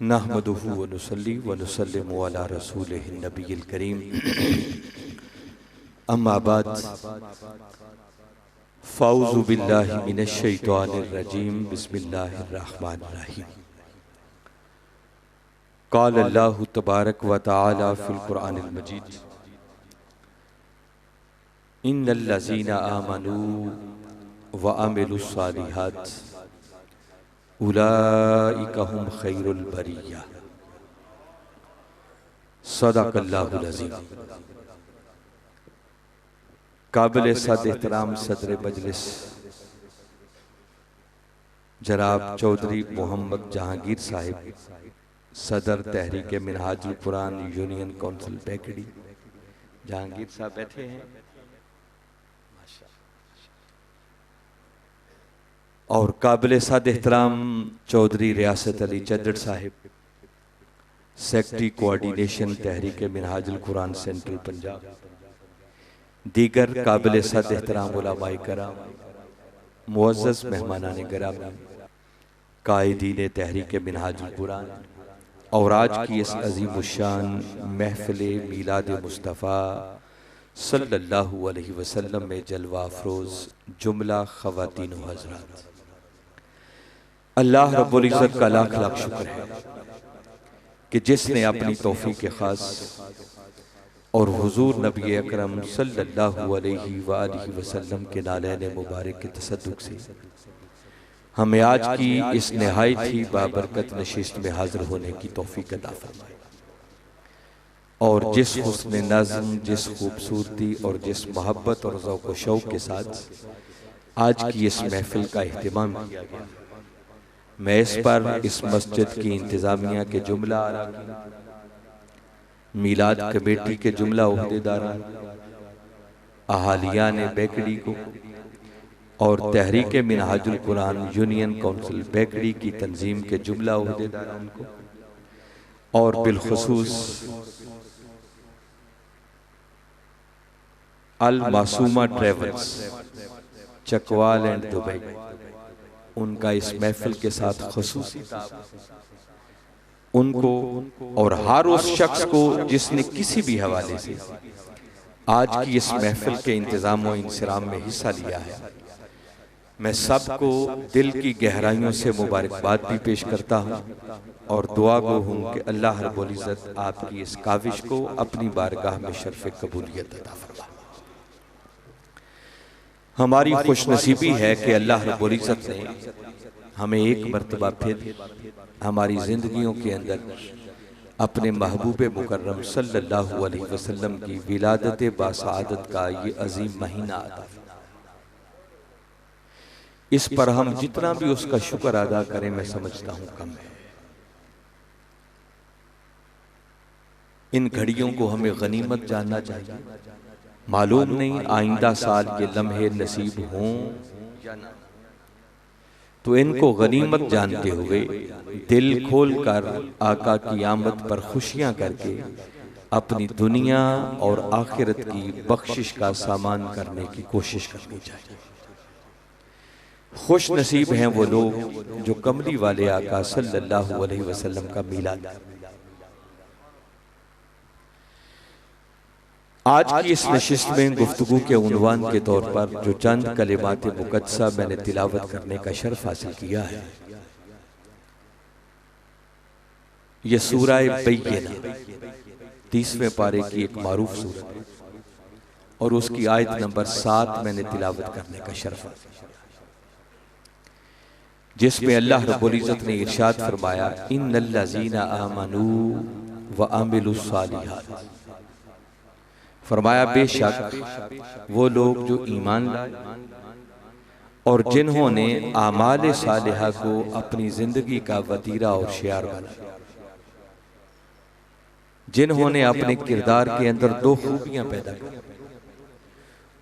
नहमदुहु व नुसल्ली व नुसल्लिमु अला रसूलिहिन नबिय्यिल करीम। अम्मा बाद फ़ाऊज़ु बिल्लाहि मिनश शैतानिर रजीम। बिस्मिल्लाहिर रहमानिर रहीम। क़ाल अल्लाहु तबारक व तआला फ़िल क़ुरआनिल मजीद इन्नल लज़ीना आमनू व अमिलुस सालिहात उलाइका हुम खैरुल बरिया। सदक़ल्लाहुल अज़ीम। काबिल सद एहतराम सदर मजलिस जनाब चौधरी मोहम्मद जहांगीर साहिब, सदर तहरीक मिनहाजुल कुरान यूनियन काउंसिल बेकड़ी। जहांगीर साहब बैठे हैं और काबिल सद एहतराम चौधरी रियासत अली चद्दड़ साहिब, सेक्रेटरी कोऑर्डिनेशन तहरीक मिनहाजुल कुरान सेंट्रल पंजाब। दीगर काबिल सद एहतराम उलमाए कराम, मुअज़्ज़ज़ मेहमानाने गिरामी, कायदीन तहरीक मिनहाजुल कुरान और आज की इस अज़ीमुश्शान महफ़िल मीलाद मुस्तफ़ा सल्लल्लाहु अलैहि वसल्लम में जलवा अफ़रोज़ जुमला ख़वातीन व हज़रात, अल्लाह रब्बुल इज़्ज़त का लाख लाख शुक्र है कि जिसने अपनी तौफ़ीक़ ख़ास और हुज़ूर नबी अकरम सल्लल्लाहु अलैहि वसल्लम के नालैन मुबारक के तसद्दुक़ से हमें आज की इस निहायत ही बाबरकत नशिस्त में हाज़िर होने की तौफ़ीक़ अता फ़रमाई। और जिस हुस्न नज़्म, जिस खूबसूरती और जिस मोहब्बत और ज़ौक़ व शौक़ के साथ आज की इस महफ़िल का एहतिमाम किया गया, मैं इस पर इस मस्जिद की इंतज़ामिया के जुमला मीलाद कमेटी के जुमला ओहदेदारान, अहालियान बेकड़ी को और तहरीक मिनहाजुल कुरान यूनियन काउंसिल बेकड़ी की तंजीम के जुमला ओहदेदारान को और बिलखुसूस Al Masooma travels Chakwal and Dubai, उनका इस महफिल के साथ खुसूसी उनको और हर उस शख्स को जिसने किसी भी हवाले से आज की इस महफिल के इंतजाम और इंसराम में हिस्सा लिया है, मैं सबको दिल की गहराइयों से मुबारकबाद भी पेश करता हूँ और दुआ गो हूँ कि अल्लाह रब्बुल इज़्ज़त आपकी इस काविश को अपनी बारगाह में शर्फ़ कबूलियत अता फरमाए। हमारी खुशनसीबी है कि अल्लाह रब्बुल इज़्ज़त ने हमें एक मर्तबा फिर हमारी ज़िंदगियों के अंदर अपने महबूब मुकर्रम सल्लल्लाहु अलैहि वसल्लम की विलादत बासआदत का ये अजीम महीना आता। इस पर हम जितना भी उसका शुक्र अदा करें, मैं समझता हूँ कम है। इन घड़ियों को हमें गनीमत जानना चाहिए। मालूम नहीं आइंदा साल ये लम्हे नसीब हों या ना, तो इनको गनीमत जानते हुए दिल खोल कर आका की आमद पर खुशियां करके अपनी दुनिया और आखिरत की बख्शिश का सामान करने की कोशिश करनी चाहिए। खुश नसीब हैं वो लोग जो कमली वाले आका सल्लल्लाहु अलैहि वसल्लम का मीलाद। आज की इस नशिस्त में गुफ्तगू के उन्वान के तौर पर जो चंद कलिमात मुक़द्दसा मैंने तिलावत करने का शर्फ हासिल किया है, यह सूरह बय्यिना 30वें पारे की एक मारूफ सूरत है और उसकी आयत नंबर 7 मैंने तिलावत करने का शर्फ हासिल किया, जिसमें अल्लाह रब्बुल इज़्ज़त ने इरशाद फरमाया, इन्नल लज़ीना आमनू व अमिलुस सालिहात। फरमाया बेशक वो लोग जो ईमान लाए और जिन्होंने आमाल सालिहा को अपनी जिंदगी का वतीरा और शियार बनाया, जिन्होंने अपने किरदार के अंदर दो खूबियां पैदा की,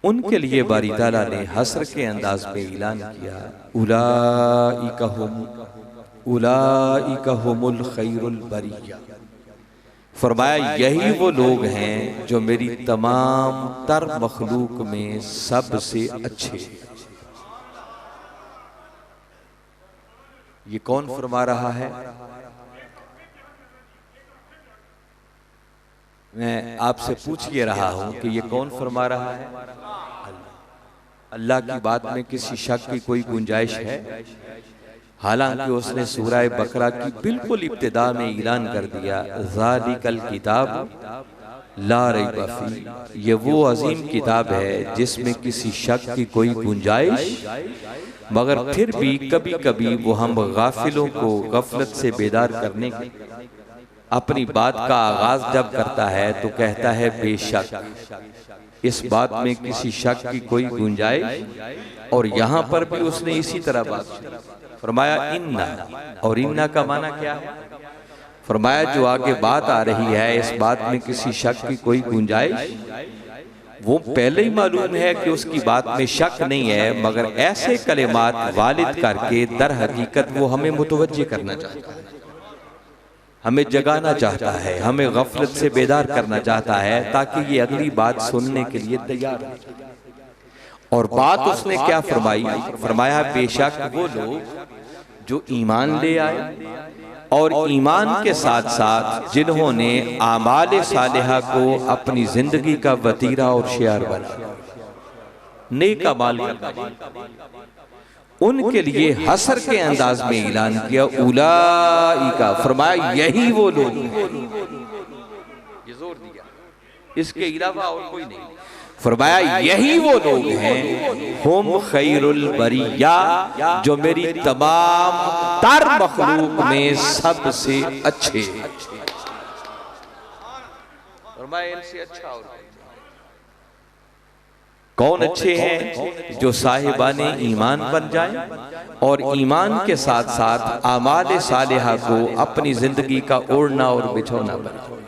उनके लिए बारी ताला ने हसर के अंदाज में ऐलान किया, उलाइका हुमुल खैरुल बरिया। फरमाया यही वो लोग हैं जो मेरी तमाम तर मखलूक में सबसे अच्छे। ये कौन फरमा रहा है? मैं आपसे पूछ ये रहा हूं कि ये कौन फरमा रहा है? अल्लाह की बात में किसी शक की कोई गुंजाइश है? हालांकि उसने सूरह बकरा की बिल्कुल इब्तिदा में ऐलान कर दिया, ज़ालिकल किताब ला रैब फीह, ये वो अजीम किताब है जिसमें किसी शक की कोई गुंजाइश। मगर फिर भी कभी कभी वो हम गाफिलों को गफलत से बेदार करने की अपनी बात का आगाज जब करता है तो कहता है बेशक इस बात में किसी शक की कोई गुंजाइश। और यहाँ पर भी उसने इसी तरह बात फरमाया इन्ना, और इन्ना का माना क्या है? फरमाया जो आगे बात आ रही है इस बात में किसी शक की कोई गुंजाइश, वो पहले ही मालूम है कि उसकी बात में शक नहीं है, मगर ऐसे कलिमात वालिद करके दर हकीकत वो हमें मुतवज्जे करना चाहता है, हमें जगाना चाहता है, हमें गफलत से बेदार करना चाहता है ताकि ये अगली बात सुनने के लिए तैयार हो। और बात उसने क्या फरमाई? फरमाया बेशक वो लोग जो ईमान ले आए और ईमान के साथ साथ जिन्होंने आमाल सालिहा को अपनी जिंदगी का वतीरा और शियार बनाया, नेक अमाल करना, उनके लिए हसर के अंदाज में ऐलान किया उलाइका, फरमाया यही वो लोग, ये जोर दिया, इसके अलावा और कोई नहीं। फरमाया यही वो लोग हैं हुम खैरुल बरिया, जो मेरी तमाम तर मखलूक में सबसे अच्छे। फरमाया इनसे अच्छा और कौन अच्छे हैं? जो साहिबाने ईमान बन जाए और ईमान के साथ साथ आमाल सालिहा को अपनी जिंदगी का ओढ़ना और बिछौना बनाए।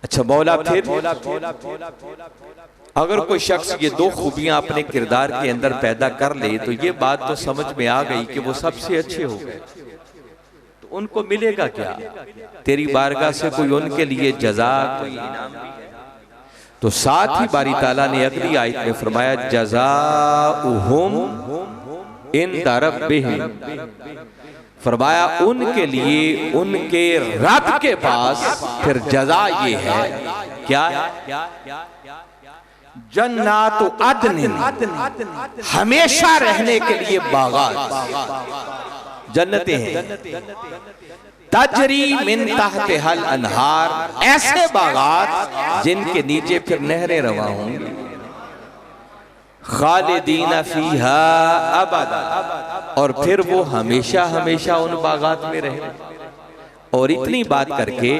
अच्छा मौला, फिर अगर कोई शख्स ये दो खूबियां अपने किरदार के अंदर पैदा कर ले तो ये बात तो समझ में आ गई कि वो सबसे अच्छे हो गए। तो उनको मिलेगा क्या? तेरी बारगाह से कोई उनके लिए जज़ा, कोई इनाम भी है। तो साथ ही बारी ताला ने अगली आयत में फरमाया जज़ाउहुम इंदा रब्बिहिम, फरमाया उनके लिए उनके रब के पास फिर जज़ा ये है, क्या? जन्नातु अदन, हमेशा रहने के लिए बागात, जन्नतें हैं, तजरी मिन तहतिहल अनहार, ऐसे बागात जिनके नीचे फिर नहरें रवा होंगी, खालिदीना फीहा अबदा, और फिर वो हमेशा हमेशा उन बागात में रहे। और इतनी बात करके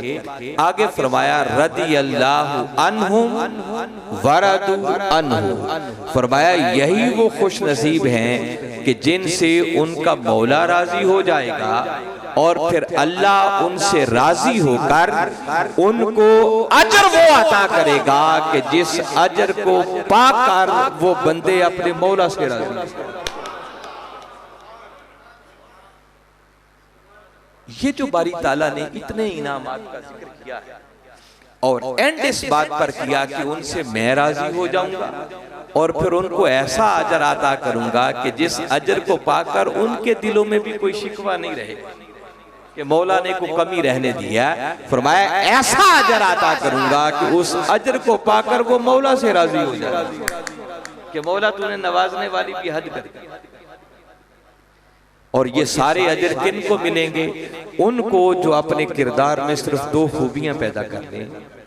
आगे फरमाया रदियल्लाहु अन्हुम वरदु अन्हु, फरमाया यही वो खुश नसीब हैं कि जिनसे उनका मौला राजी हो जाएगा और फिर अल्लाह उनसे राजी होकर उनको अजर वो अता करेगा कि जिस अजर को पाकर वो बंदे अपने मौला से राजी। ये जो बारी ताला ने इतने इनामात का जिक्र किया है और एंड इस बात पर किया कि उनसे मैं राजी हो जाऊंगा और फिर उनको ऐसा अजर अता करूंगा कि जिस अजर को पाकर उनके दिलों में भी कोई शिकवा नहीं रहेगा कि मौला ने को कमी रहने दिया। फरमाया ऐसा अजर अता करूंगा कि उस अजर को पाकर वो मौला से राजी हो जाए कि मौला तूने नवाजने वाली भी हद कर दी। और ये सारे अजर किन को मिलेंगे? उनको जो अपने किरदार में सिर्फ दो खूबियां पैदा कर लें,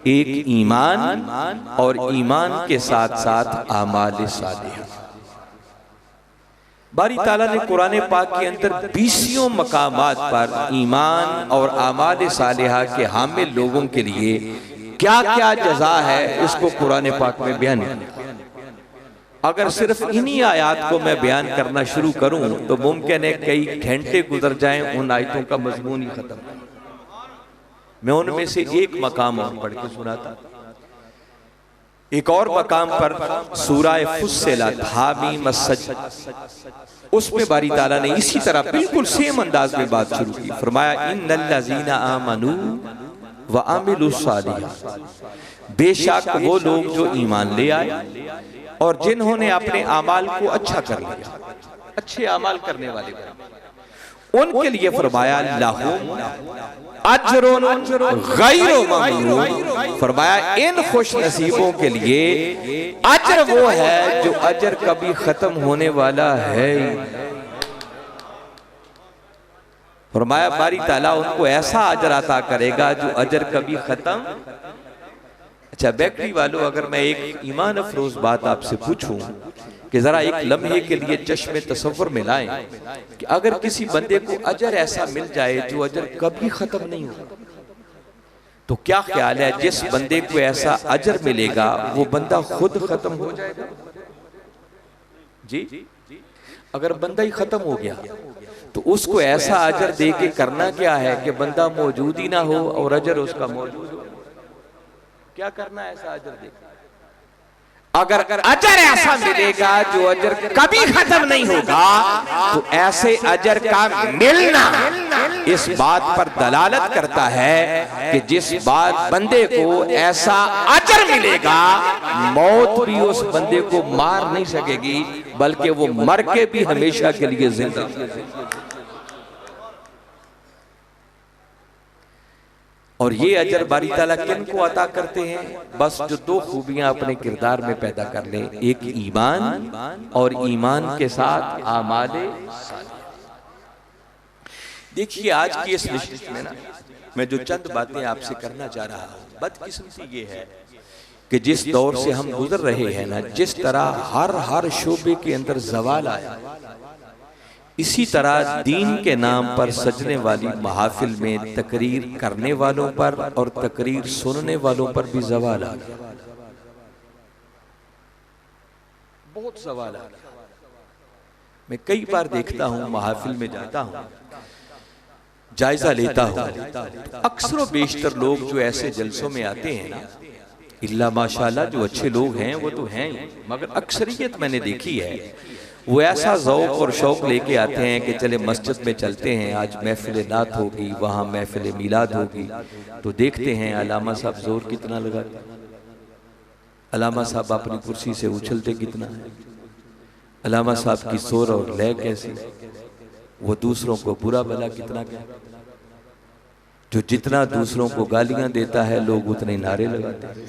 एक ईमान और ईमान के साथ साथ आमाल सालिहा। बारी ताला ने कुरान पाक के अंदर 20 मकामात पर ईमान और आमाल सालिहा के हामिल लोगों के लिए क्या क्या जज़ा है इसको कुरान पाक में बयान किया। अगर सिर्फ इन्हीं आयत को मैं बयान करना शुरू करूं तो मुमकिन है कई घंटे गुजर जाएं उन आयतों का मजमून ही खत्म। मैं उनमें से एक मकाम और पढ़ के सुनाता। एक और मकाम पर सूरह फुस्सिलत हामीम सज्जा, उसमें बारी ताला ने इसी तरह बिल्कुल सेम अंदाज में बात शुरू की। फरमाया इन्नल्लज़ीना आमनू व अमिलुस सालिहात, बेशक वो लोग जो ईमान ले आए और जिन्होंने अपने अमाल को अच्छा कर लिया, अच्छे अमाल करने वाले, उनके लिए फरमाया लहुम अजरुन गैरु ममनून। फरमाया इन खुश नसीबों के लिए अजर वो है जो अजर कभी खत्म होने वाला है। फरमाया बारी ताला उनको ऐसा अजर अता करेगा जो अजर कभी खत्म। अच्छा बेकरी वालों, अगर मैं एक ईमान अफरोज बात आपसे पूछूं कि जरा एक लम्हे के लिए चश्मे तसव्वुर में लाएं कि अगर किसी बंदे को अजर ऐसा मिल जाए जो अजर कभी खत्म नहीं होगा, तो क्या ख्याल है जिस बंदे को ऐसा अजर मिलेगा वो बंदा खुद खत्म हो जाएगा? जी, अगर बंदा ही खत्म हो गया तो उसको ऐसा अजर दे के करना क्या है कि बंदा मौजूद ही ना हो और अजर उसका मौजूद हो। क्या करना है ऐसा अजर देकर? अगर अजर ऐसा मिलेगा जो अजर कभी खत्म नहीं होगा, तो ऐसे अजर का मिलना इस बात पर दलालत करता है कि जिस बात बंदे को ऐसा अजर मिलेगा, मौत भी उस बंदे को मार नहीं सकेगी, बल्कि वो मर के भी हमेशा के लिए जिंदा। और ये अजर बारी ताला किन को अता करते हैं? बस जो दो खूबियां अपने किरदार में पैदा कर ले, एक ईमान और ईमान के साथ आमाले। देखिए आज की इस नशिस्त में ना मैं जो चंद बातें आपसे करना चाह रहा हूं, बदकिस्मती ये है कि जिस दौर से हम गुजर रहे हैं ना, जिस तरह हर शोबे के अंदर जवाल आया, इसी तरह दीन के नाम पर सजने वाली महफिल में तकरीर करने वालों पर और तकरीर सुनने वालों पर भी सवाल आ गया। बहुत सवाल आ गया। मैं कई बार देखता हूं, महफिल में जाता हूं, जायजा लेता हूं, अक्सर बेशतर लोग जो ऐसे जलसों में आते हैं ना, इल्ला माशाल्लाह जो अच्छे लोग हैं वो तो हैं, मगर अक्सरियत मैंने देखी है वो ऐसा ज़ौक़ और शौक़ लेके आते हैं कि चले मस्जिद में चलते हैं, आज महफिल नात होगी, वहाँ महफिल मिलाद होगी, तो देखते हैं अलामा साहब जोर कितना लगाते, अलामा साहब अपनी कुर्सी से उछलते कितना है, अलामा साहब की सुर और लय कैसी, वो दूसरों को बुरा भला कितना कहता, जो जितना दूसरों को गालियाँ देता है लोग उतने नारे लगाते हैं।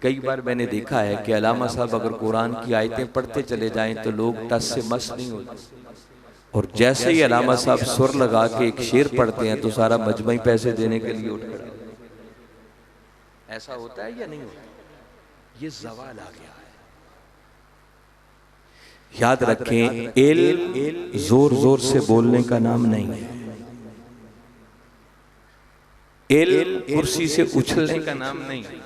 कई बार मैंने देखा है कि अलामा साहब अगर कुरान की आयतें पढ़ते चले जाएं तो लोग टस से मस नहीं होते, और जैसे ही अलामा साहब सुर लगा के एक शेर पढ़ते हैं तो सारा मजमा ही पैसे देने के लिए उठ खड़ा। ऐसा होता है या नहीं होता? ये ज़वाल आ गया है। याद रखें, इल्म जोर जोर से बोलने का नाम नहीं है, इल्म कुर्सी से उछलने का नाम नहीं है,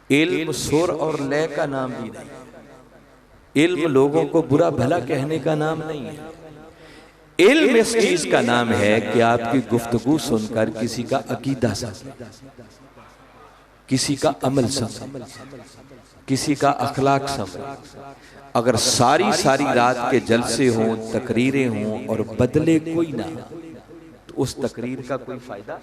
इल्म सुर और लय का नाम भी नहीं, इल्म लोगों को बुरा भला कहने का नाम नहीं है। इल्म इस चीज का नाम है कि आपकी गुफ्तगू सुनकर किसी का अकीदा समझ, किसी का अमल समझ, किसी का अखलाक समझ। अगर सारी रात के जलसे हों, तकरीरें हों और बदले कोई ना, तो उस तकरीर का कोई फायदा।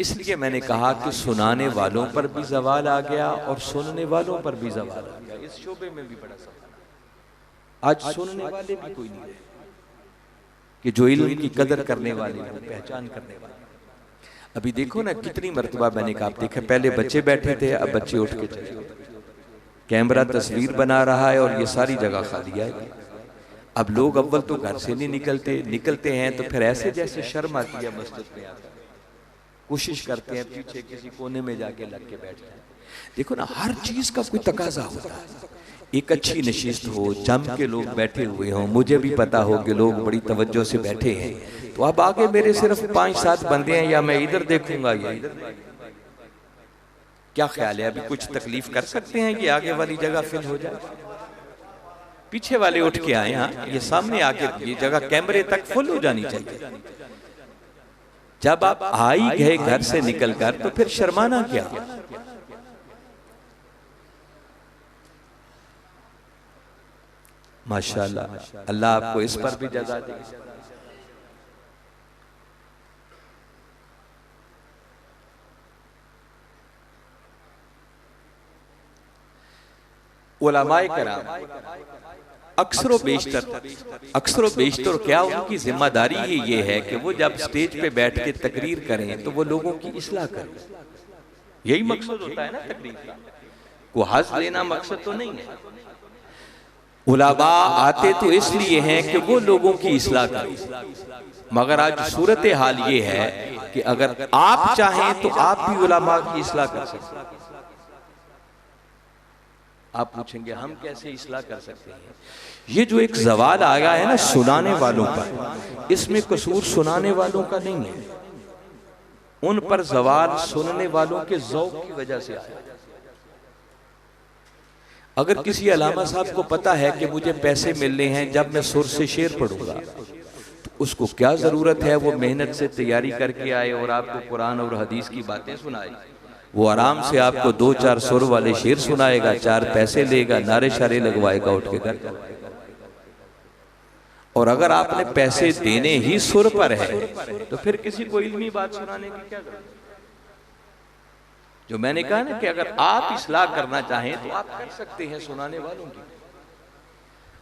इसलिए मैंने कहा कि सुनाने वालों पर भी सवाल आ गया और सुनने वालों पर भी सवाल आ गया। इस शोबे में भी बड़ा सवाल। आज सुनने वाले भी कोई नहीं रहे कि जो इल्म की कदर करने वाले, पहचान करने वाले। अभी देखो ना कितनी मर्तबा मैंने कहा, आप देखे पहले बच्चे बैठे थे, अब बच्चे उठ के चले, कैमरा तस्वीर बना रहा है और ये सारी जगह खाली है। अब लोग अव्वल तो घर से नहीं निकलते हैं तो फिर ऐसे जैसे शर्म आती है मस्जिद में आकर, कोशिश करते हैं पीछे किसी कोने में जाके लग के बैठ जाए। देखो ना, हर चीज का कोई तकाजा होता है। एक अच्छी नशिस्त हो, जम के लोग बैठे हुए हों, मुझे भी पता हो कि लोग बड़ी तवज्जो से बैठे हैं, तो अब आगे मेरे सिर्फ 5-7 बंदे हैं, या मैं इधर देखूंगा या इधर। क्या ख्याल है, अभी कुछ तकलीफ कर सकते हैं कि आगे वाली जगह फिल हो जाए? पीछे वाले उठ के आए, हाँ ये सामने आके ये जगह कैमरे तक फुल हो जानी चाहिए। जब आप आ ही गए घर से निकलकर तो फिर शर्माना क्या? माशाअल्लाह, अल्लाह आपको इस पर भी जज़ा दे। उलमाए कराम अक्सर बेशतर क्या उनकी जिम्मेदारी ही ये है कि वो जब स्टेज पे बैठ के तकरीर करें तो वो लोगों की इस्लाह करें। यही मकसद होता है ना तकरीर का, को हज लेना मकसद तो नहीं है। उलमा आते तो इसलिए हैं कि वो लोगों की इस्लाह करें, मगर आज सूरत हाल ये है कि अगर आप चाहें तो आप भी उलमा की इस्लाह कर सकते हैं। आप पूछेंगे हम कैसे इस्लाह कर सकते हैं? ये जो एक जवाल आया है ना सुनाने वालों पर, इसमें कसूर सुनाने वालों का नहीं है, उन पर जवाल सुनने वालों के ज़ौक़ की वजह से आया। अगर किसी अल्लामा साहब को पता है कि मुझे पैसे मिलने हैं जब मैं सुर से शेर पढ़ूंगा, तो उसको क्या जरूरत है वो मेहनत से तैयारी करके आए और आपको कुरान और हदीस की बातें सुनाए? वो आराम से आपको 2-4 सुर वाले शेर सुनाएगा, 4 पैसे लेगा, नारे शारे लगवाएगा उठ के घर। और अगर आपने पैसे देने ही सुर पर है तो फिर किसी को इल्मी बात सुनाने की क्या जरूरत? जो मैंने कहा ना कि अगर आप इस्लाह करना चाहें तो आप कर सकते हैं सुनाने वालों की।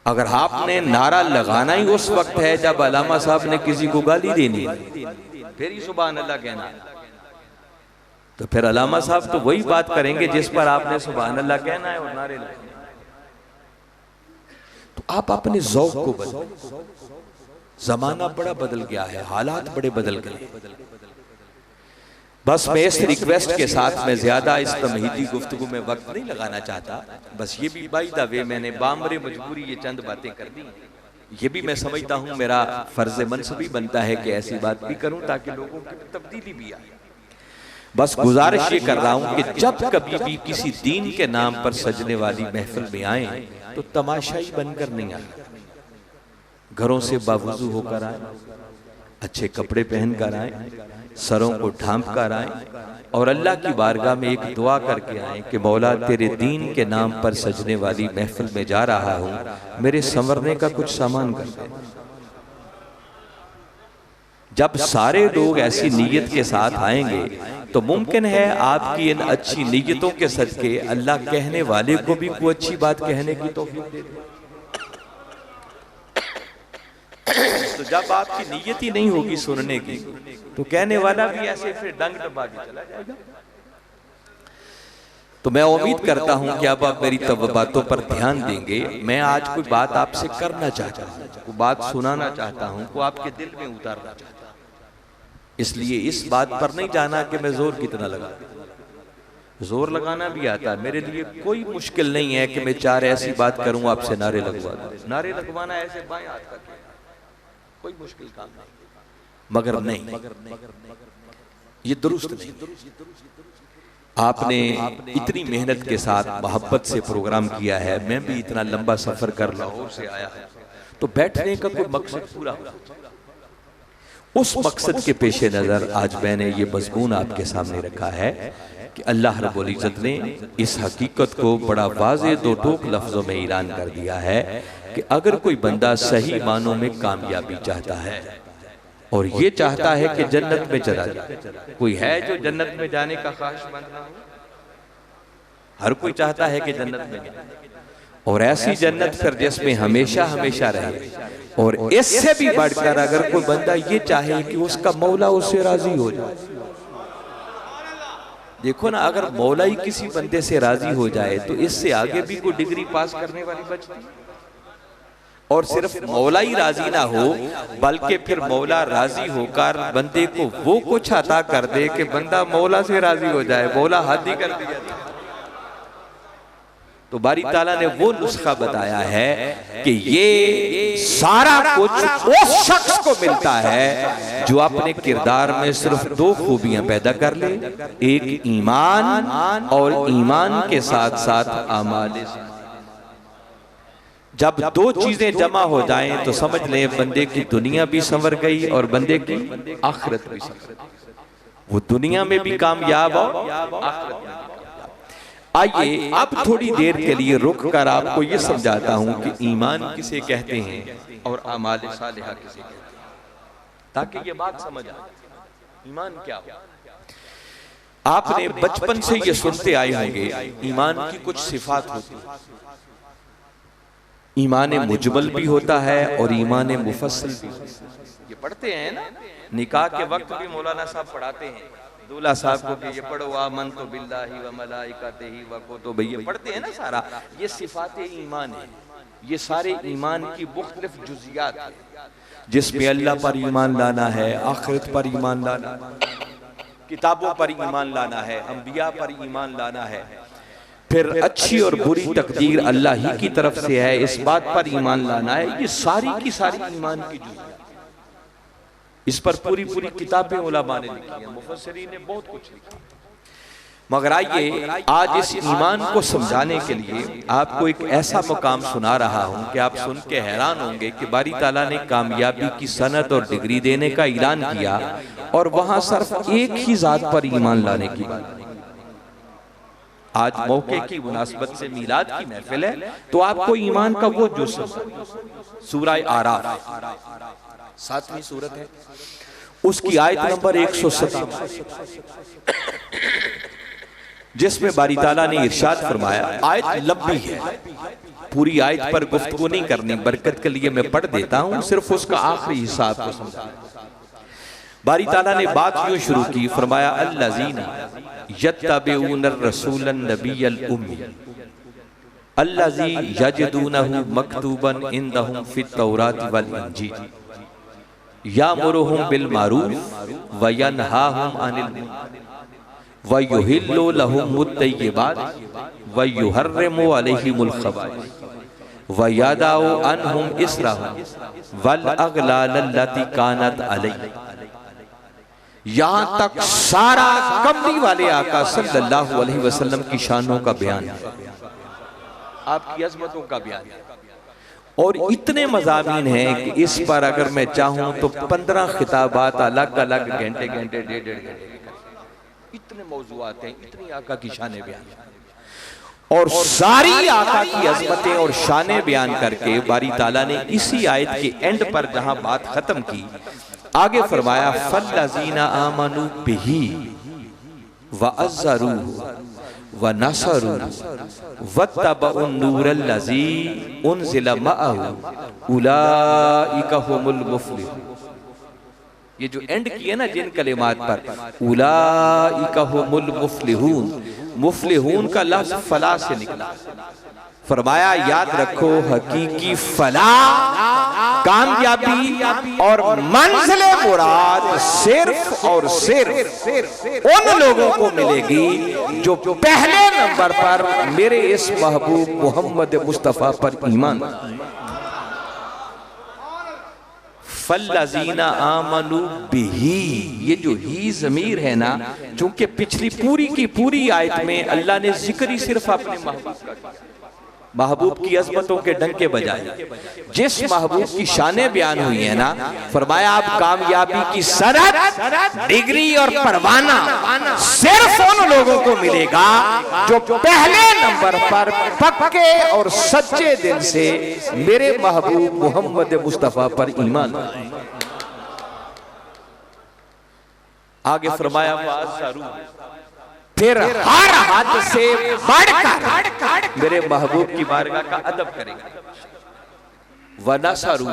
अगर आपने नारा लगाना ही उस वक्त है जब अल्लामा साहब ने किसी को गाली देनी फिर ही सुभान अल्लाह कहना, तो फिर अल्लामा साहब तो वही बात करेंगे जिस पर आपने सुभान अल्लाह कहना है और नारे लगाने। तो आप अपने ज़ौक़ को बदलें। जमाना बड़ा बदल गया है, हालात बड़े बदल गए। बस मैं इस रिक्वेस्ट के साथ मैं ज्यादा इस तमहीदी गुफ्तगू में वक्त नहीं लगाना चाहता। बस ये भी बाय द वे मैंने बामरे मजबूरी ये चंद बातें कर दी। ये भी मैं समझता हूँ मेरा फर्ज मनसबी बनता है कि ऐसी बात भी करूँ ताकि लोगों की तब्दीली भी आए। बस गुजारिश ये कर रहा हूँ कि जब कभी भी किसी दीन के नाम पर सजने वाली महफिल में आए तो तमाशाई बनकर नहीं आए, घरों से बावजू होकर आए, अच्छे कपड़े पहन कर आए, सरों को ढांप कर आए और अल्लाह की बारगाह में एक दुआ करके आए कि मौला तेरे दीन के नाम पर सजने वाली महफिल में जा रहा हूँ, मेरे संवरने का कुछ सामान कर दे। जब सारे लोग ऐसी नीयत के साथ आएंगे तो मुमकिन है आपकी इन अच्छी नीयतों के सदके अल्लाह कहने वाले को भी कोई अच्छी बात कहने की तौफीक दे दे। तो जब आपकी नीयत ही नहीं होगी सुनने की तो कहने वाला भी ऐसे फिर डंग दबा के चला जाएगा। तो मैं उम्मीद करता हूं कि अब आप मेरी तब बातों पर ध्यान देंगे। मैं आज कोई बात आपसे करना चाहता हूं, कोई बात सुनाना चाहता हूं, को आपके दिल में उतारना चाहता हूं। इसलिए इस बात पर नहीं जाना कि मैं जोर कितना लगा, जोर लगाना भी आता है मेरे लिए, कोई मुश्किल नहीं है कि मैं 4 ऐसी बात करूं आपसे नारे लगवा दूं। नारे लगवाना ऐसे बाएं हाथ का कोई मुश्किल काम नहीं, मगर नहीं, ये दुरुस्त नहीं। आपने इतनी मेहनत के साथ मोहब्बत से प्रोग्राम किया है, मैं भी इतना लंबा सफर कर लाहौर से आया है, तो बैठने का कोई मकसद पूरा हो, उस मकसद के पेशे नजर आज मैंने ये मजमून आपके सामने रखा है कि अल्लाह रब्बुल इज्जत ने इस हकीकत को बड़ा वाज़ेह 2 टोक लफ्जों में ऐलान कर दिया है कि अगर कोई बंदा सही मानों में कामयाबी चाहता है और ये चाहता है कि जन्नत में चला जाए, कोई है जो जन्नत में जाने का ख्वाहिशमंद ना हो? हर कोई चाहता है कि जन्नत में जाए, और ऐसी जन्नत फिर जिसमें हमेशा हमेशा रहे। और इससे भी बढ़कर अगर कोई बंदा ये चाहे कि उसका मौला उससे राजी हो जाए, देखो ना, अगर मौला ही किसी बंदे से राजी हो जाए तो इससे आगे भी कोई डिग्री पास करने वाली बचती। और सिर्फ मौला ही राजी ना हो बल्कि फिर मौला राजी होकर बंदे को वो कुछ अता कर दे कि बंदा मौला से राजी हो जाए, मौला हद ही कर दिया। तो बारी ताला ने वो नुस्खा बताया है कि ये सारा कुछ उस शख्स को मिलता है जो अपने किरदार में सिर्फ 2 खूबियां पैदा कर ले, एक ईमान और ईमान के साथ साथ आमाल। जब 2 चीजें जमा हो जाएं तो समझ लें बंदे की दुनिया भी संवर गई और बंदे की आखिरत भी संवर गई। वो दुनिया में भी कामयाब हो, आखिरत में। आइए अब थोड़ी देर के लिए रुक कर आपको ये समझाता हूं कि ईमान किसे कहते हैं और आमाल सालिहा किसे कहते हैं, ताकि ये बात समझ आए ईमान क्या हो। आपने बचपन से ये सुनते आए होंगे ईमान की कुछ सिफात होती है। ईमान मुजमल भी होता है और ईमान मुफस्सल भी होता है। ये पढ़ते हैं ना, निकाह के वक्त भी मौलाना साहब पढ़ाते हैं दूल्हा साहब को कि ये पढ़ो आमन तो बिल्लाहि व मलाइकतिही व कुतुबिही, ये पढ़ते हैं ना सारा। ये सिफाते ईमान है, ये सारे ईमान की मुख्तलिफ जुज़ियात है जिसमें अल्लाह पर ईमान लाना है, आखिरत पर ईमान लाना, किताबों पर ईमान लाना है, अंबिया पर ईमान लाना है, फिर अच्छी और बुरी तकदीर अल्लाह ही की तरफ से है, इस बात पर ईमान लाना है। ये सारी की सारी ईमान की जुज़ियात, इस पर पूरी पूरी किताबें उलमा ने लिखी हैं, मुफस्सिरीन ने बहुत कुछ लिखा। मगर आइए आज इस ईमान को समझाने के लिए आपको एक ऐसा मकाम सुना रहा हूं कि आप सुन के हैरान होंगे कि बारी ताला ने कामयाबी की सनद और डिग्री देने का ऐलान किया और वहां सिर्फ एक ही जात पर ईमान लाने की बात। आज मौके की मुनासबत से मीलाद की महफिल है तो आपको ईमान का वो जो सूरह आराफ 7वीं सूरत है, उसकी आयत नंबर 107 जिसमें बारी ताला ने इरशाद फरमाया। आयत लंबी है, पूरी आयत पर गुफ्तगू नहीं करनी, बरकत के लिए मैं पढ़ देता हूं, सिर्फ उसका आखिरी हिस्सा आपको समझा। बारी ताला ने बात यूं शुरू की, फरमाया अल्लज़ीना यत्तबिऊन रसूलन नबियल उम्मी अल्लज़ी यजिदूनहु मकतूबन इंदहुम फित तौरात वल इंजील यामुरुहुम बिल मारूफ व यनहाहुम अनिल मुनकर व युहिल्लु लहुमुत तय्यिबात व युहर्रिमु अलैहिमुल खबाइस व यदउ अन्हुम इसरहुम वल अगलाल अल्लती कानत अलैहिम। यहां तक सारा कमली वाले आका सल्लल्लाहु अलैहि वसल्लम की शानों का बयान है, आपकी अजमतों का बयान है, और इतने मज़ामीन हैं कि इस पर अगर मैं चाहूं तो 15 खिताबात अलग अलग घंटे घंटे डेढ़ घंटे, इतने मौजूआत हैं, इतनी आका की शान बयान और सारी आका की अजमतें और शान बयान करके बारी ताला ने इसी आयत के एंड पर जहां बात खत्म की, आगे फरमाया फल्लज़ीना आमनू बिही व अज़्ज़रू व नसरू वत्तबउन नूरल्लज़ी उनज़िला मअहू उलाइका हुमुल मुफ़्लिहून। ये जो एंड किए ना जिन कलिमात पर, उलाइका हुमुल मुफ़्लिहून, मुफ़्लिहून का लफ्ज़ फला से निकला। फरमाया याद रखो हकीकी फलाह, कामयाबी और मंज़िले मुराद सिर्फ और सिर्फ उन लोगों को मिलेगी जो पहले नंबर पर मेरे इस महबूब मोहम्मद मुस्तफ़ा पर ईमान। फल्लज़ीना आमनू बिही, ये जो ही ज़मीर है ना, चूंकि पिछली पूरी की पूरी आयत में अल्लाह ने जिक्र ही सिर्फ अपने महबूब का किया, महबूब की अजमतों के डंके बजाए, जिस महबूब की शानें बयान हुई है ना, फरमाया आप कामयाबी की सनद, डिग्री और परवाना सिर्फ उन लोगों को मिलेगा जो पहले नंबर पर पक्के और सच्चे दिल से मेरे महबूब मोहम्मद मुस्तफ़ा पर ईमान। आगे फरमाया फिर हर हद से बढ़कर मेरे महबूब की बारगाह का अदब करेगा, व नसरू,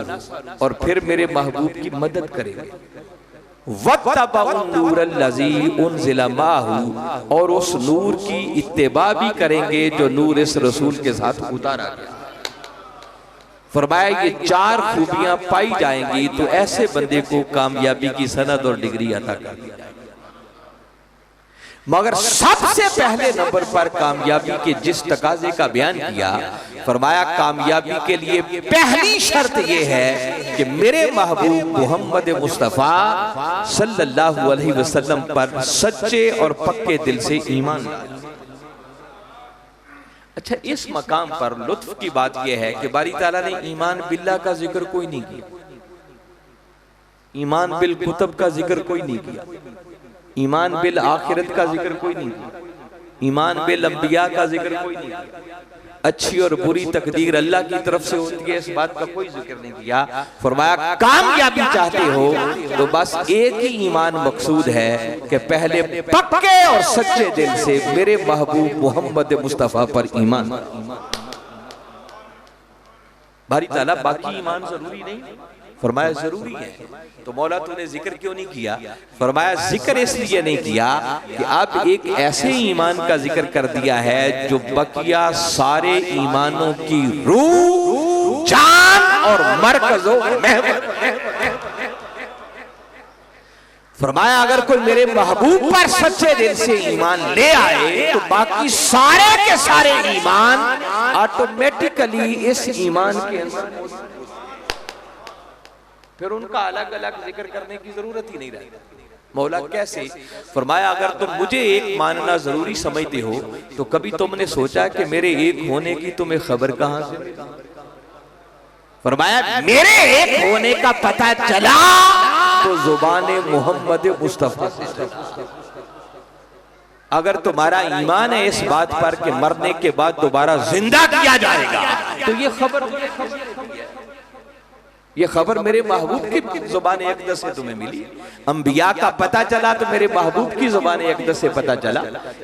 और फिर मेरे महबूब की मदद करेगा, वत्तबउन नूरल्लज़ी उनज़िला माहू, और उस नूर की इत्तिबा भी करेंगे जो नूर इस रसूल के साथ उतारा गया। फरमाया ये 4 खूबियां पाई जाएंगी तो ऐसे बंदे को कामयाबी की सनद और डिग्री अता कर दी जाएगी। मगर सबसे पहले नंबर पर कामयाबी के जिस तकाजे का बयान किया, फरमाया कामयाबी के लिए पहली शर्त यह है कि मेरे महबूब मोहम्मद मुस्तफ़ा सल्लल्लाहु अलैहि वसल्लम पर सच्चे और पक्के दिल से ईमान। अच्छा, इस मकाम पर लुत्फ की बात यह है कि बारी ताला ने ईमान बिल्लाह का जिक्र कोई नहीं किया, ईमान बिल कुतुब का जिक्र कोई नहीं किया, ईमान बिल आखिरत का जिक्र कोई नहीं किया, ईमान बिल अंबिया का जिक्र कोई नहीं किया, अच्छी और बुरी तकदीर अल्लाह की तरफ से होती है, इस बात का कोई जिक्र नहीं किया। फरमाया कामयाबी चाहते हो तो बस एक ही ईमान मकसूद है कि पहले पक्के और सच्चे दिल से मेरे महबूब मोहम्मद मुस्तफ़ा पर ईमान। बारी ताला बाकी ईमान जरूरी नहीं, फरमाया जरूरी है। तो मौला तूने जिक्र क्यों नहीं किया? फरमाया जिक्र इसलिए नहीं किया कि अब एक ऐसे ईमान का जिक्र कर दिया है जो बकिया सारे ईमानों की रूह, जान और मरकज़ो महवर। फरमाया अगर कोई मेरे महबूब पर सच्चे दिल से ईमान ले आए तो बाकी सारे के सारे ईमान ऑटोमेटिकली इस ईमान के अंदर, फिर उनका अलग अलग जिक्र करने की जरूरत ही नहीं रहती। मौला कैसे? फरमाया अगर तुम मुझे एक मानना जरूरी समझते हो तो कभी तुमने सोचा कि मेरे एक होने की तुम्हें खबर कहां से? फरमाया मेरे एक होने का पता चला तो जुबाने मोहम्मद मुस्तफा से। अगर तुम्हारा ईमान है इस बात पर कि मरने के बाद दोबारा जिंदा किया जाएगा तो ये खबर मेरे महबूब की जुबान अक़दस से तुम्हें मिली। अंबिया का पता चला तो मेरे महबूब की जुबान अक़दस से पता चला,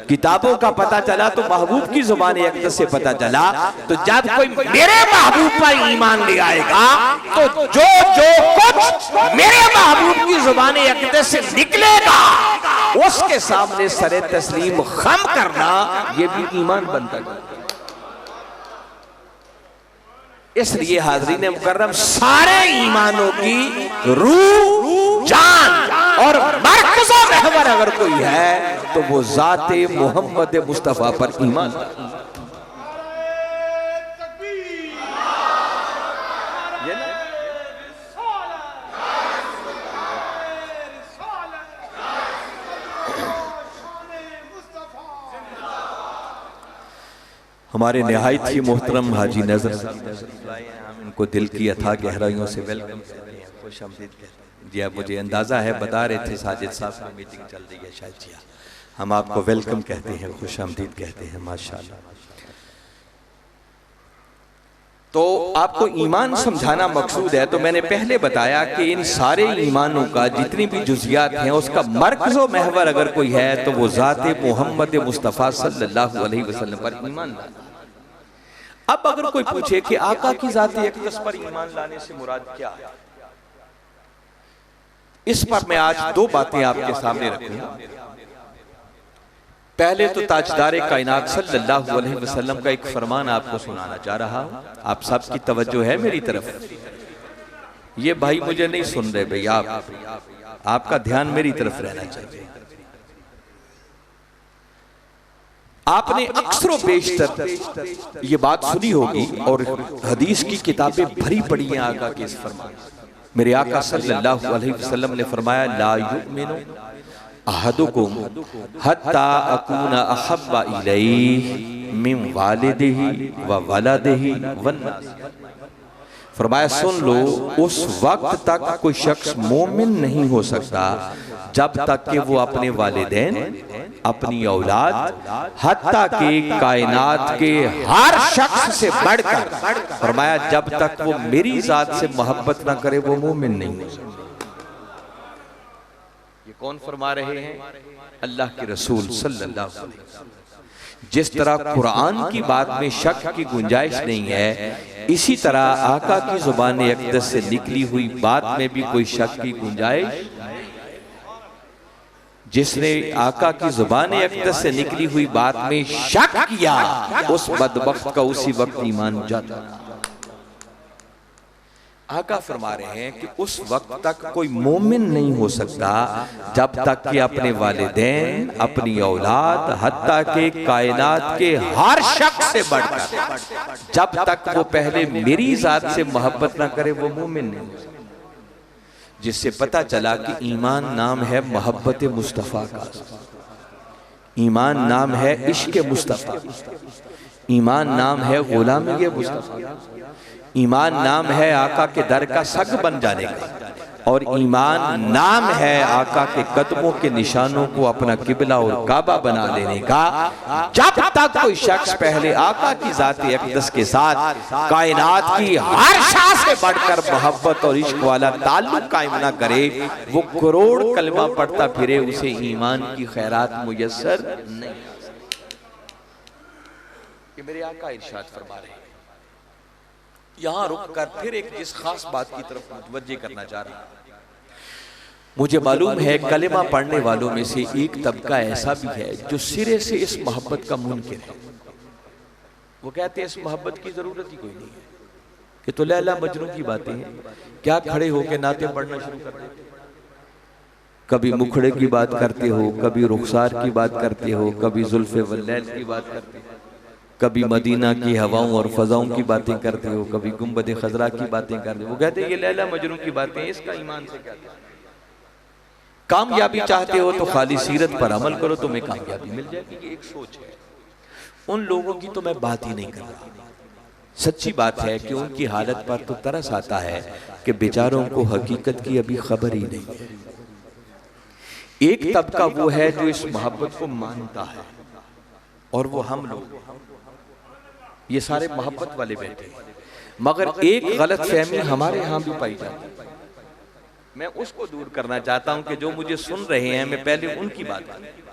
किताबों का पता चला तो महबूब की जुबान अक़दस से पता चला। तो जब कोई मेरे महबूब पर ईमान ले आएगा तो जो जो कुछ मेरे महबूब की जुबान अक़दस से निकलेगा उसके सामने सरे तस्लीम खम करना, ये भी ईमान बनता है। इसलिए हाज़रीन मुकर्रम सारे ईमानों की रूह, जान और मरकज़ो महवर अगर कोई है तो वो ज़ाते मोहम्मद मुस्तफ़ा पर ईमान। हमारे निहायत ही मोहतरम हाजी नजर, हम इनको दिल की अथा गहराइयों से वेलकम करते हैं, खुश आमदीद कहते हैं। जी आप मुझे अंदाज़ा है बता रहे थे साजिद साहब की मीटिंग चल रही है शायद। जी हम आपको वेलकम कहते हैं, खुश आमदीद कहते हैं माशाअल्लाह। तो आपको ईमान समझाना मकसूद है। तो मैंने पहले बताया कि इन सारे ईमानों का जितनी भी जुज़ियात हैं उसका मरकज़ो महवर अगर कोई है तो वो ज़ाते मोहम्मद मुस्तफ़ा सल्लल्लाहु अलैहि वसल्लम पर ईमान लाना। अब अगर कोई पूछे कि आका की ज़ाते अक़दस पर ईमान लाने से मुराद क्या है, इस पर मैं आज दो बातें आपके सामने रखूंगा। पहले तो ताजदारे कायनात सल्लल्लाहु अलैहि वसल्लम का एक फरमान आपको सुनाना चाह रहा हूं। आप सबकी तवज्जो है मेरी तरफ। ये भाई मुझे नहीं सुन रहे भाई, आपका ध्यान मेरी तरफ रहना चाहिए। आपने अक्सर बेशतर ये बात सुनी होगी और हदीस की किताबें भरी पड़ी हैं आका के इस फरमान। मेरे आका सल्लल्लाहु अलैहि वसल्लम ने फरमाया ला युमिनु अहदुकुम हत्ता अकूना अहब्बा इलैहि मिन वालिदिही व वलदिही वन्नास। फरमाया सुन लो, उस वक्त तक कोई शख्स मोमिन नहीं हो सकता जब तक कि वो अपने वालिदैन, अपनी औलाद, हत्ता के कायनात के हर शख्स से बढ़कर, फरमाया जब तक वो मेरी जात से मोहब्बत ना करे वो मोमिन नहीं हो सकता। ये कौन फरमा रहे हैं? अल्लाह के रसूल सल्लल्लाहु अलैहि वसल्लम। जिस तरह कुरान की बात में शक की गुंजाइश नहीं है, इसी तरह आका की जुबान अक़दस से निकली हुई बात में भी कोई शक की गुंजाइश। जिसने आका की जुबान अक़दस से निकली हुई बात में शक किया उस बदबख्त का उसी वक्त ईमान जाता। आका फरमा रहे हैं कि उस वक्त तक कोई मोमिन नहीं हो सकता जब तक कि अपने वालिदैन, अपनी औलाद, हत्ता के कायनात के हर शख्स से बढ़कर जब तक वो पहले मेरी जात से मोहब्बत ना करे वो मोमिन नहीं हो सकता। जिससे पता चला कि ईमान नाम है मोहब्बत मुस्तफ़ा का, ईमान नाम है इश्क मुस्तफ़ा, ईमान नाम है गुलामी मुस्तफ़ा, ईमान नाम है आका के दर का सग बन जाने का, और ईमान नाम है आका के कदमों के निशानों को अपना किबला और काबा बना लेने का। जब तक कोई शख्स पहले आका की ज़ात-ए अक़दस के साथ कायनात की हर शाह से बढ़कर मोहब्बत और इश्क वाला ताल्लुक कायम ना करे, वो करोड़ कलमा पढ़ता फिरे, उसे ईमान की खैरात मुयस्सर नहीं। ये मेरे आका इरशाद फरमा रहे हैं। यहां रुक कर फिर एक जिस खास बात की तरफ मुतवज्जे करना चाह रहा हूं। मुझे मालूम है कलेमा पढ़ने वालों में से एक तबका ऐसा भी है जो सिरे से इस मोहब्बत का मुनकिर है। वो कहते हैं इस मोहब्बत की जरूरत ही कोई नहीं है, कि तो लैला मजनू की बातें हैं, क्या खड़े होकर नाते पढ़ना शुरू कर देते। कभी मुखड़े की बात करते हो, कभी रुखसार की बात करते हो, कभी जुल्फे वल्लैल की बात करते हो, कभी मदीना की हवाओं और फजाओं की बातें करते हो, कभी गुंबद खजरा की बातें करते हो। वो कहते हैं ये लैला मजनू की बातें, इसका ईमान से क्या। कामयाबी चाहते हो तो खाली सीरत पर अमल करो, तुम्हें कामयाबी मिल जाएगी। ये एक सोच है। उन लोगों की तो मैं बात ही नहीं कर रहा। सच्ची बात है कि उनकी हालत पर तो तरस आता है कि बेचारों को हकीकत की अभी खबर ही नहीं है। एक तबका वो है जो इस मोहब्बत को मानता है, और वो हम लोग, ये सारे मोहब्बत वाले बैठे हैं। मगर एक गलत फहमी हमारे यहां भी पाई जाती है। मैं उसको दूर करना चाहता हूं कि जो मुझे सुन रहे हैं, मैं पहले उनकी बात करूं।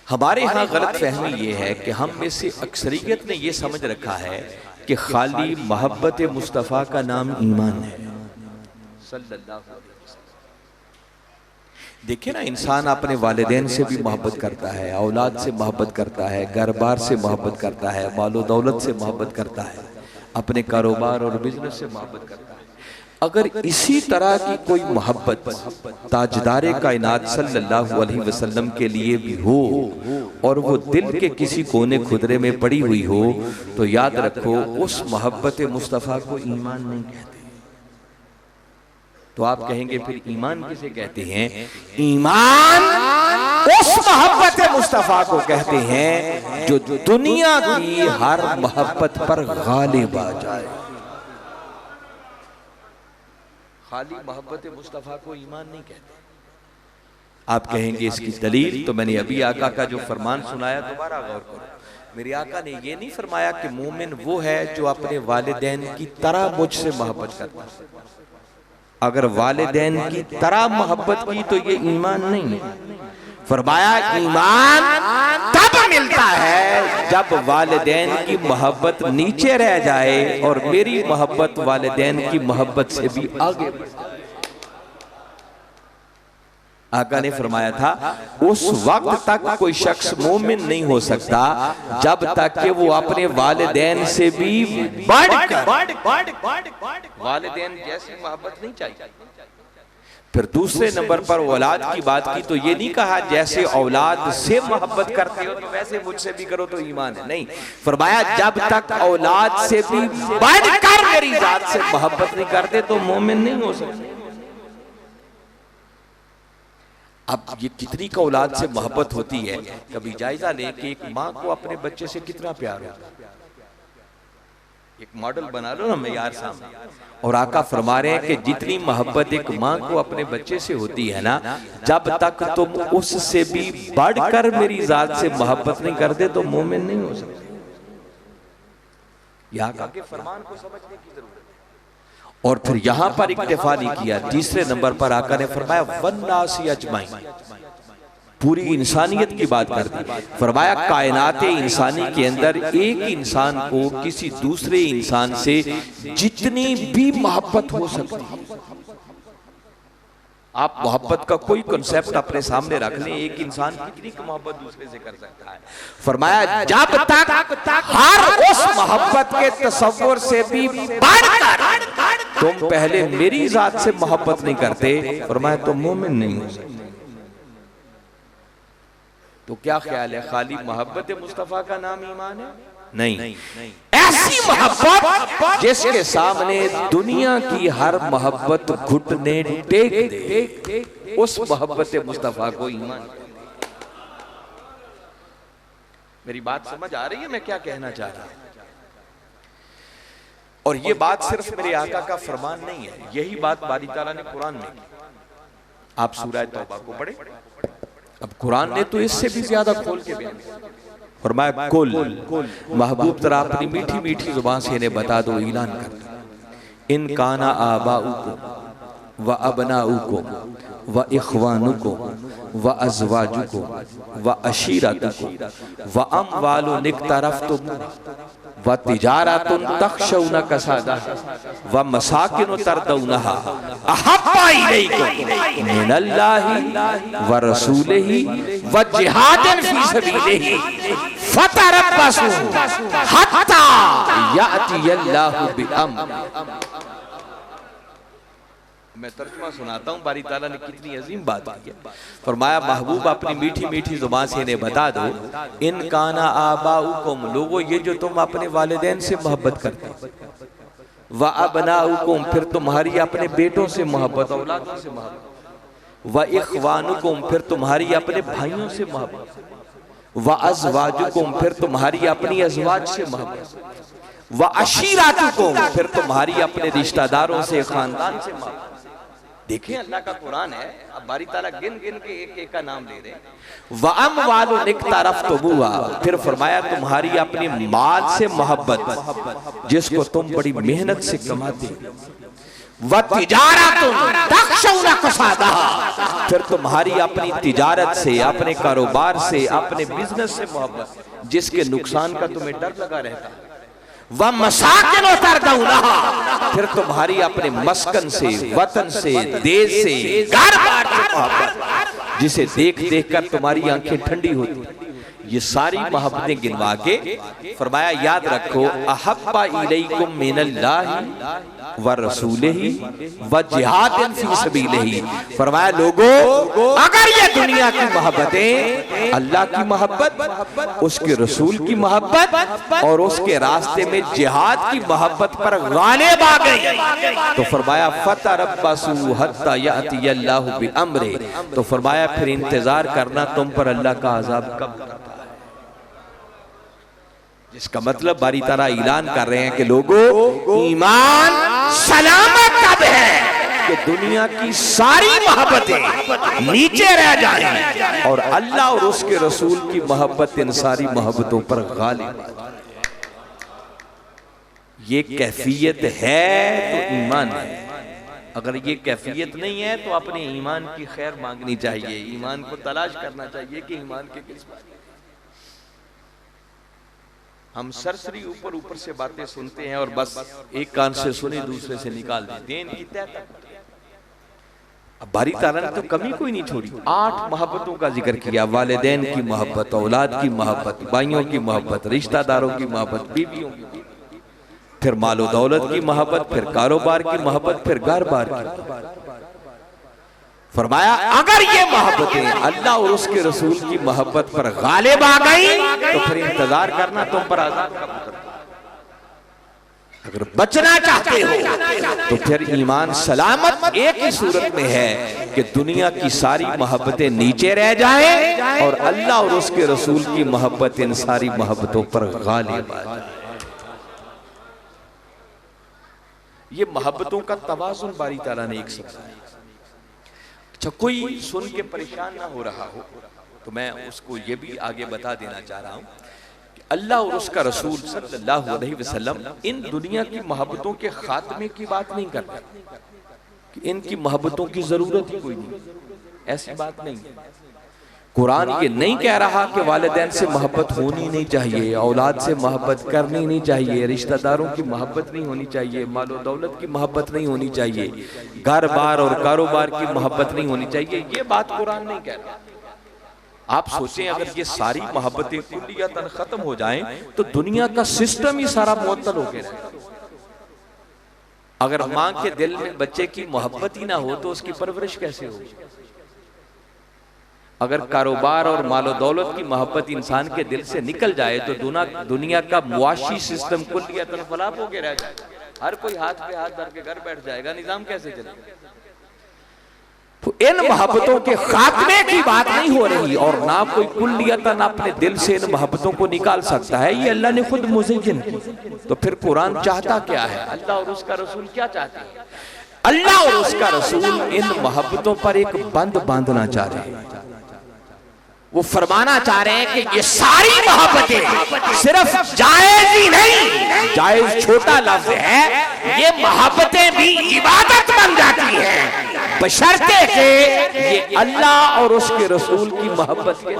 हमारे यहाँ गलत फहमी ये है कि हम में से अक्सरियत ने ये समझ रखा है कि खाली मोहब्बत मुस्तफ़ा का नाम ईमान है। सल्लल्लाहु अलैहि वसल्लम। देखिए ना, इंसान अपने वालिदैन से भी मोहब्बत करता है, औलाद से मोहब्बत करता है, घर बार से मोहब्बत करता है, मालो दौलत से मोहब्बत करता है, अपने कारोबार और बिजनेस से मोहब्बत करता है। अगर इसी तरह की कोई मोहब्बत ताजदारे कायनात सल्लल्लाहु अलैहि वसल्लम के लिए भी हो और वो दिल के किसी कोने खुदरे में पड़ी हुई हो, तो याद रखो उस मोहब्बत मुस्तफ़ा को ईमान नहीं कहते। तो आप कहेंगे फिर ईमान किसे कहते हैं? ईमान उस मोहब्बत मुस्तफ़ा को कहते हैं जो दुनिया की हर मोहब्बत पर गालिब आ जाए। खाली मोहब्बत मुस्तफ़ा को ईमान नहीं कहते। आप कहेंगे इसकी दलील, तो मैंने अभी आका का जो फरमान सुनाया, दोबारा गौर करो। मेरे आका ने ये नहीं फरमाया कि मोमिन वो है जो अपने वालिदैन की तरह मुझसे मोहब्बत करता है। अगर वालिदैन की तरह मोहब्बत की तो ये ईमान नहीं है। फरमाया ईमान तब मिलता है जब वालिदैन की मोहब्बत नीचे रह जाए और मेरी मोहब्बत वालिदैन की मोहब्बत से भी आगे। आका ने फरमाया था उस वक्त तक कोई शख्स मोमिन नहीं हो सकता जब तक कि वो अपने वालिदैन से भी बढ़कर वालिदैन जैसी मोहब्बत नहीं चाहिए। फिर दूसरे नंबर पर औलाद की बात की, तो ये नहीं कहा जैसे औलाद से मोहब्बत करते हो तो वैसे मुझसे भी करो तो ईमान है। नहीं, फरमाया जब तक औलाद से भी बढ़कर मेरी जात से मोहब्बत नहीं करते तो मोमिन नहीं हो सकते। अब ये कितनी का औलाद से मोहब्बत होती है, कभी जायजा लें कि एक माँ को अपने बच्चे से कितना प्यार होता है। एक मॉडल बना लो ना मेयार सामने, और आका फरमा रहे हैं कि जितनी मोहब्बत एक माँ को अपने बच्चे से होती है ना, जब तक तुम उससे भी बढ़कर मेरी जात से मोहब्बत नहीं करते तो मोमिन नहीं हो सकते। यह आका के फरमान को समझने की जरूरत है। और फिर यहां पर इक्तिफा नहीं किया, तीसरे नंबर पर आका ने फरमाया वन्नासी अजमाइन, पूरी इंसानियत की बात कर दी। फरमाया कायनात इंसानी के अंदर एक इंसान को किसी दूसरे इंसान से जितनी भी मोहब्बत हो सकती है, आप मोहब्बत का कोई कॉन्सेप्ट अपने सामने रख लें, एक इंसान कितनी मोहब्बत दूसरे से कर सकता है। फरमाया जब तक हर उस मोहब्बत के तसव्वुर से भी बढ़कर तुम पहले मेरी जात से मोहब्बत नहीं करते, फरमाया तो मोमिन नहीं हो सकते। तो क्या ख्याल है, खाली मोहब्बत मुस्तफ़ा का नाम ईमान है? नहीं, ऐसी मोहब्बत जिसके सामने दुनिया की हर मोहब्बत घुटने टेक दे, उस मोहब्बत मुस्तफ़ा को ईमान। मेरी बात समझ आ रही है मैं क्या कहना चाह रहा हूं? और ये बात सिर्फ मेरे आका का फरमान नहीं है, यही बात बारी ताला ने कुरान में की। आप सूरह तौबा को पढ़े, अब कुरान ने तो इससे भी ज्यादा खोल के बयान किया। फरमाया कुल महबूब जरा अपनी मीठी मीठी जुबान से इन्हें बता दो, ऐलान कर दो, इन काना आबाउकुम व अबनाउकुम व इख्वानुकुम व अज़वाजुकुम व अशीरतुकुम व अमवालुन इक्तरफ्तुम व तिजारतुन तख्शौना कसादहा व मसाकिन तरदौनहा अहब्बा इलैकुम मिनल्लाहि व रसूलिही व जिहादिन फी सबीलिही फतरब्बसू हत्ता यातियल्लाहु बिअम्र। मैं तर्जुमा सुनाता हूँ, बारी ताला ने कितनी अजीम बात की है। फरमाया महबूब अपनी मीठी मीठी जुबान से इन्हें बता दो, इन काना आबाउकुम, लोगों ये जो तुम अपने वालिदैन से मोहब्बत करते हो, व अबनाउकुम, फिर तुम्हारी अपने बेटों से मोहब्बत, औलादों से मोहब्बत, व इख्वानुकुम, फिर तुम्हारी अपने भाइयों से मोहब्बत, व अज़वाजुकुम, फिर तुम्हारी अपनी अज़वाज से मोहब्बत, व अशीरातुकुम, फिर तुम्हारी अपने रिश्तेदारों से, खानदान से मोहब्बत। देखिए अल्लाह का कुरान है, अब बारी ताला गिन गिन के एक एक का नाम ले रहे हैं। व अमवालुन इक्तरफ्तमुहा, फिर फरमाया तुम्हारी अपनी माल से मोहब्बत जिसको तुम बड़ी मेहनत से कमाते, व तिजारतुन तख्शौना कसादहा, फिर तुम्हारी अपनी तिजारत से, अपने कारोबार से, अपने बिजनेस से मोहब्बत जिसके नुकसान का तुम्हें डर लगा रहता है, व मसाकिन तरदौनहा, फिर तुम्हारी अपने मस्कन से, वतन से, देश से, घर बार से मोहब्बत जिसे देख देख कर तुम्हारी आंखें ठंडी होती। ये सारी मोहब्बतें गिनवा के फरमाया याद रखो, अहब्बा इलैकुम मिनल्लाहि व रसूलिही व जिहादिन फी सबीलिही। फरमाया लोगों, अगर ये दुनिया की मोहब्बतें, अल्लाह की मोहब्बत, उसके रसूल की मोहब्बत और उसके रास्ते में जिहाद की मोहब्बत पर गालिब आ गई तो फरमाया फतरब्बसू हत्ता यातियल्लाहु बिअम्रे, तो फरमाया फिर इंतजार करना तुम पर अल्लाह का अजाब कब आता है। इसका मतलब बारी ताला ऐलान कर रहे हैं कि लोगों, ईमान सलामत कब है कि दुनिया की सारी मोहब्बतें नीचे रह जाएं और अल्लाह और उसके रसूल की मोहब्बत इन सारी मोहब्बतों पर गालिब आ जाए। ये कैफियत है तो ईमान है, अगर ये कैफियत नहीं है तो अपने ईमान की खैर मांगनी चाहिए, ईमान को तलाश करना चाहिए कि ईमान के किस बात। हम सरसरी ऊपर ऊपर से बातें सुनते हैं और बस एक कान से सुने दूसरे से निकाल देते हैं, इनकी तय तक। अब बारी ताला ने तो कमी कोई नहीं छोड़ी, 8 मोहब्बतों का जिक्र किया, वालिदैन की मोहब्बत, औलाद की मोहब्बत, भाइयों की मोहब्बत, रिश्तेदारों की मोहब्बत, बीवियों की, फिर मालो दौलत की मोहब्बत, फिर कारोबार की मोहब्बत, फिर घर बार की। फरमाया अगर ये मोहब्बतें अल्लाह और उसके रसूल की मोहब्बत पर गालिब आ गई तो फिर इंतजार करना तुम पर अज़ाब कब उतरता है। अगर बचना चाहते हो तो फिर ईमान सलामत एक ही सूरत में है कि दुनिया की सारी मोहब्बतें नीचे रह जाएं और अल्लाह और उसके रसूल की मोहब्बत इन सारी मोहब्बतों पर गालिब आ जाए। ये मोहब्बतों का तवाज़ुन बारी ताला ने एक सिखाया। अच्छा, कोई सुन के परेशान ना हो रहा हो तो मैं उसको ये भी आगे बता देना चाह रहा हूँ कि अल्लाह और उसका रसूल सल्लल्लाहु अलैहि वसल्लम इन दुनिया की मोहब्बतों के खात्मे की बात नहीं करते कि इनकी मोहब्बतों की जरूरत ही कोई नहीं, ऐसी बात नहीं है। कुरान ये नहीं कह रहा कि वालिदैन से मोहब्बत होनी नहीं चाहिए, औलाद से मोहब्बत करनी नहीं चाहिए, रिश्तेदारों की मोहब्बत नहीं होनी चाहिए, मालो दौलत की मोहब्बत नहीं होनी चाहिए, घर बार और कारोबार की मोहब्बत नहीं होनी चाहिए, ये बात कुरान नहीं कह रहा। आप सोचें अगर ये सारी मोहब्बतें कुल्लियतन खत्म हो जाएं तो दुनिया का सिस्टम ही सारा मुअत्तल हो गया। अगर मां के दिल में बच्चे की मोहब्बत ही ना हो तो उसकी परवरिश कैसे होगी। अगर कारोबार और मालो दौलत की मोहब्बत इंसान के दिल से निकल जाए तो दुनिया का मुआशी सिस्टम कुल्लियतन फलाप हो के रह जाएगा। हर कोई हाथ पे हाथ धर के घर बैठ जाएगा, निजाम कैसे चलेगा। तो इन मोहब्बतों के खात्मे की बात नहीं हो रही और ना कोई कुल्लियतन अपने दिल से इन मोहब्बतों को निकाल सकता है, ये अल्लाह ने खुद मुज़य्यन की। तो फिर कुरान चाहता क्या है, अल्लाह और उसका रसूल क्या चाहते हैं। अल्लाह और उसका रसूल इन मोहब्बतों पर एक बंद बांधना चाह रहे हैं। वो फरमाना चाह रहे हैं कि ये सारी मोहब्बतें सिर्फ जायज ही नहीं, जायज छोटा लफ्ज है, ये मोहब्बतें भी इबादत बन जाती हैं बशर्ते के ये अल्लाह और उसके रसूल की मोहब्बत के।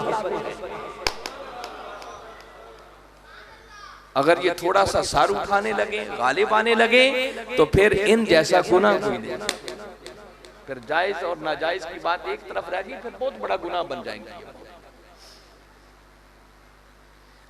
अगर ये थोड़ा सा सार उठाने लगे, गालिब आने लगे, तो फिर इन जैसा गुनाह कोई नहीं। फिर जायज और नाजायज की बात एक तरफ रह गई, फिर बहुत बड़ा गुनाह बन जाएंगे।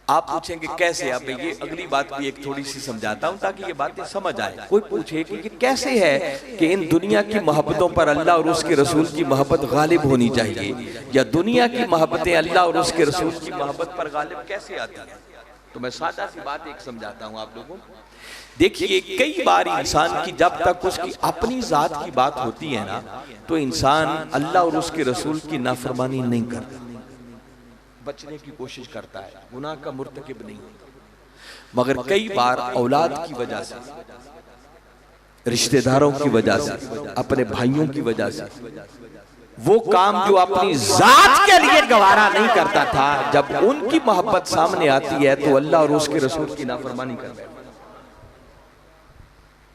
आप पूछेंगे कैसे? अब ये अगली बात भी एक थोड़ी सी समझाता हूं ताकि ये बातें समझ आए। कोई पूछे कि ये कैसे है कि इन दुनिया की मोहब्बतों पर अल्लाह और उसके रसूल की मोहब्बत गालिब होनी चाहिए, या दुनिया की मोहब्बतें अल्लाह और उसके रसूल की मोहब्बत पर गालिब कैसे आती है? तो मैं सादा सी बात एक समझाता हूं आप लोगों को। देखिए, कई बार इंसान की जब तक उसकी अपनी जात की बात होती है ना, तो इंसान अल्लाह और उसके रसूल की नाफरमानी नहीं करता, बचने की कोशिश करता है, गुनाह का मुर्तकिब नहीं होता। मगर कई बार औलाद की वजह से, रिश्तेदारों की वजह से, अपने भाइयों की वजह से, वो काम जो अपनी जात के लिए गवारा नहीं करता था, जब उनकी मोहब्बत सामने आती है तो अल्लाह और उसके रसूल की नाफरमानी कर बैठता है।